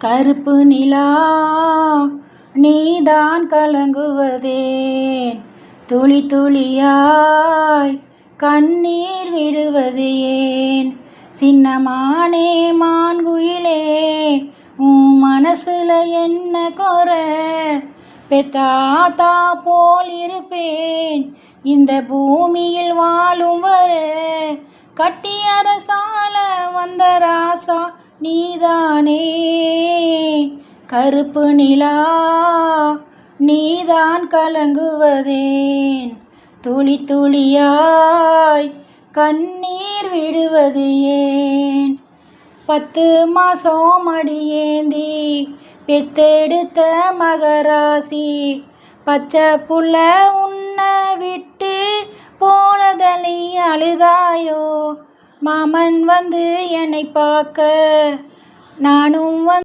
கருப்பு நிலா நீதான் கலங்குவதேன், துளி துளியாய் கண்ணீர் விடுவது ஏன்? சின்னமானே மான்குயிலே, உன் மனசுல என்ன குறை? பெத்தாத்தா போல் இருப்பேன் இந்த பூமியில் வாழும் வரை. கட்டி அரசால வந்த ராசா நீதானே, கருப்பு நிலா நீதான் கலங்குவதேன், துளி துளியாய் கண்ணீர் விடுவது ஏன்? 10 மாசம் மடியேந்தி பெத்தெடுத்த மகராசி, பச்சை புள்ள உன்னை விட்டு போனதலி அழுதாயோ? மாமன் வந்து என்னை பார்க்க நானும்